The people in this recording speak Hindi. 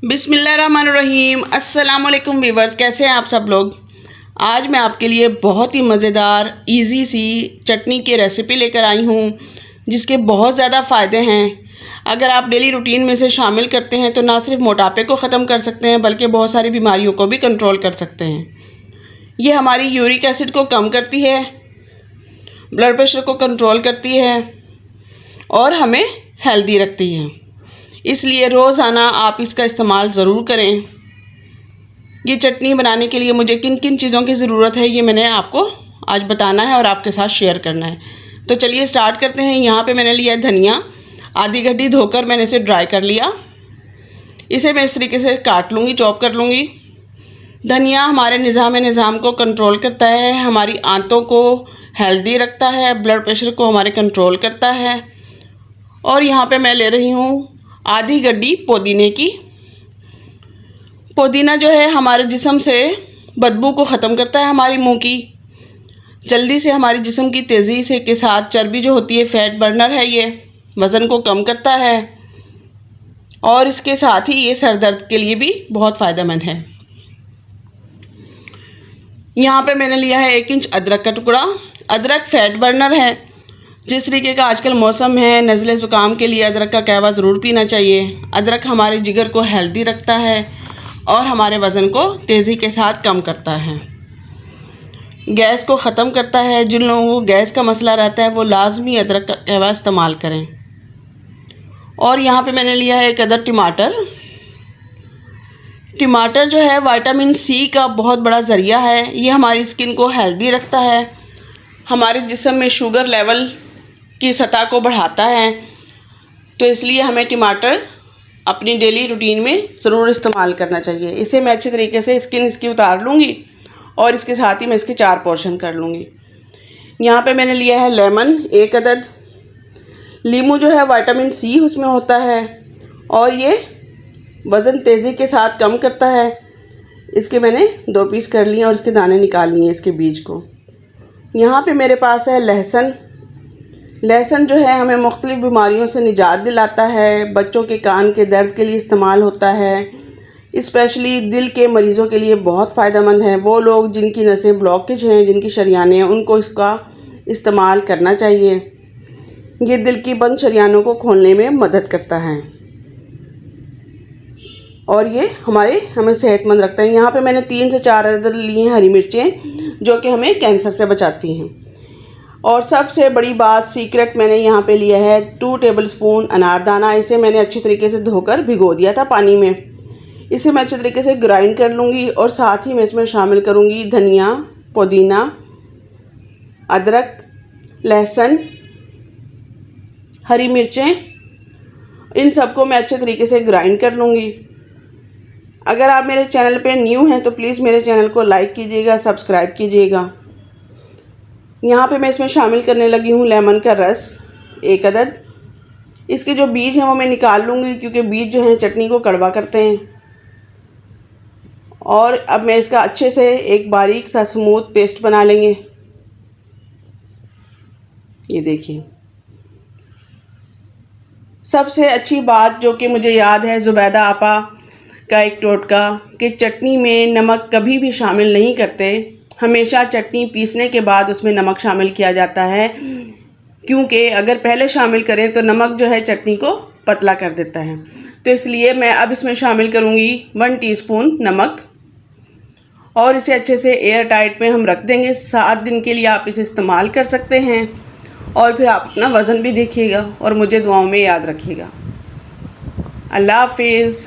बिस्मिल्लाहिर्रहमानिर्रहीम। अस्सलाम वालेकुम व्यूअर्स, कैसे हैं आप सब लोग। आज मैं आपके लिए बहुत ही मज़ेदार इजी सी चटनी की रेसिपी लेकर आई हूँ जिसके बहुत ज़्यादा फ़ायदे हैं। अगर आप डेली रूटीन में इसे शामिल करते हैं तो ना सिर्फ मोटापे को ख़त्म कर सकते हैं बल्कि बहुत सारी बीमारियों को भी कंट्रोल कर सकते हैं। ये हमारी यूरिक एसिड को कम करती है, ब्लड प्रेशर को कंट्रोल करती है और हमें हेल्दी रखती है। इसलिए रोज़ाना आप इसका इस्तेमाल ज़रूर करें। ये चटनी बनाने के लिए मुझे किन किन चीज़ों की ज़रूरत है ये मैंने आपको आज बताना है और आपके साथ शेयर करना है। तो चलिए स्टार्ट करते हैं। यहाँ पे मैंने लिया धनिया, आधी गड्डी धोकर मैंने इसे ड्राई कर लिया। इसे मैं इस तरीके से काट लूँगी, चॉप कर लूँगी। धनिया हमारे निज़ाम को कंट्रोल करता है, हमारी आंतों को हेल्दी रखता है, ब्लड प्रेशर को हमारे कंट्रोल करता है। और यहाँ पे मैं ले रही हूँ आधी गड्डी पुदीने की। पुदीना जो है हमारे जिस्म से बदबू को ख़त्म करता है, हमारी मुंह की, जल्दी से हमारे जिस्म की तेज़ी से के साथ चर्बी जो होती है फैट बर्नर है, ये वज़न को कम करता है और इसके साथ ही ये सर दर्द के लिए भी बहुत फ़ायदेमंद है। यहाँ पे मैंने लिया है 1 इंच अदरक का टुकड़ा। अदरक फैट बर्नर है। जिस तरीके का आजकल मौसम है, नज़ले ज़ुकाम के लिए अदरक का कहवा ज़रूर पीना चाहिए। अदरक हमारे जिगर को हेल्दी रखता है और हमारे वज़न को तेज़ी के साथ कम करता है, गैस को ख़त्म करता है। जिन लोगों को गैस का मसला रहता है वो लाजमी अदरक का कहवा इस्तेमाल करें। और यहाँ पे मैंने लिया है 1 अदद टमाटर। टमाटर जो है विटामिन सी का बहुत बड़ा ज़रिया है। ये हमारी स्किन को हेल्दी रखता है, हमारे जिस्म में शुगर लेवल की सतह को बढ़ाता है। तो इसलिए हमें टमाटर अपनी डेली रूटीन में ज़रूर इस्तेमाल करना चाहिए। इसे मैं अच्छे तरीके से स्किन इसकी उतार लूँगी और इसके साथ ही मैं इसके 4 पोर्शन कर लूँगी। यहाँ पे मैंने लिया है लेमन 1 अदद। लीमू जो है विटामिन सी उसमें होता है और ये वज़न तेज़ी के साथ कम करता है। इसके मैंने 2 पीस कर लिए और इसके दाने निकाल लिए इसके बीज को। यहाँ पे मेरे पास है लहसुन। लहसुन जो है हमें मुख्तलिफ़ बीमारियों से निजात दिलाता है। बच्चों के कान के दर्द के लिए इस्तेमाल होता है, स्पेशली दिल के मरीज़ों के लिए बहुत फ़ायदेमंद है। वो लोग जिनकी नसें ब्लॉकेज हैं, जिनकी शरियानें हैं, उनको इसका इस्तेमाल करना चाहिए। ये दिल की बंद शरियानों को खोलने में मदद करता है और ये हमें सेहतमंद रखता है। यहाँ पे मैंने 3 से 4 अदद लिए हैं हरी मिर्चें जो कि हमें कैंसर से बचाती हैं। और सबसे बड़ी बात सीक्रेट, मैंने यहाँ पे लिया है 2 टेबलस्पून अनारदाना। इसे मैंने अच्छी तरीके से धोकर भिगो दिया था पानी में। इसे मैं अच्छे तरीके से ग्राइंड कर लूँगी और साथ ही मैं इसमें शामिल करूँगी धनिया, पुदीना, अदरक, लहसुन, हरी मिर्चें। इन सबको मैं अच्छे तरीके से ग्राइंड कर लूँगी। अगर आप मेरे चैनल पे न्यू हैं तो प्लीज़ मेरे चैनल को लाइक कीजिएगा, सब्सक्राइब कीजिएगा। यहाँ पे मैं इसमें शामिल करने लगी हूँ लेमन का रस 1 अदद। इसके जो बीज हैं वो मैं निकाल लूँगी क्योंकि बीज जो हैं चटनी को कड़वा करते हैं। और अब मैं इसका अच्छे से एक बारीक सा स्मूथ पेस्ट बना लेंगे। ये देखिए। सबसे अच्छी बात जो कि मुझे याद है ज़ुबैदा आपा का एक टोटका कि चटनी में नमक कभी भी शामिल नहीं करते। हमेशा चटनी पीसने के बाद उसमें नमक शामिल किया जाता है क्योंकि अगर पहले शामिल करें तो नमक जो है चटनी को पतला कर देता है। तो इसलिए मैं अब इसमें शामिल करूँगी 1 टीस्पून नमक और इसे अच्छे से एयर टाइट में हम रख देंगे। 7 दिन के लिए आप इसे इस्तेमाल कर सकते हैं और फिर आप अपना वज़न भी देखिएगा और मुझे दुआओं में याद रखिएगा। अल्लाह हाफिज़।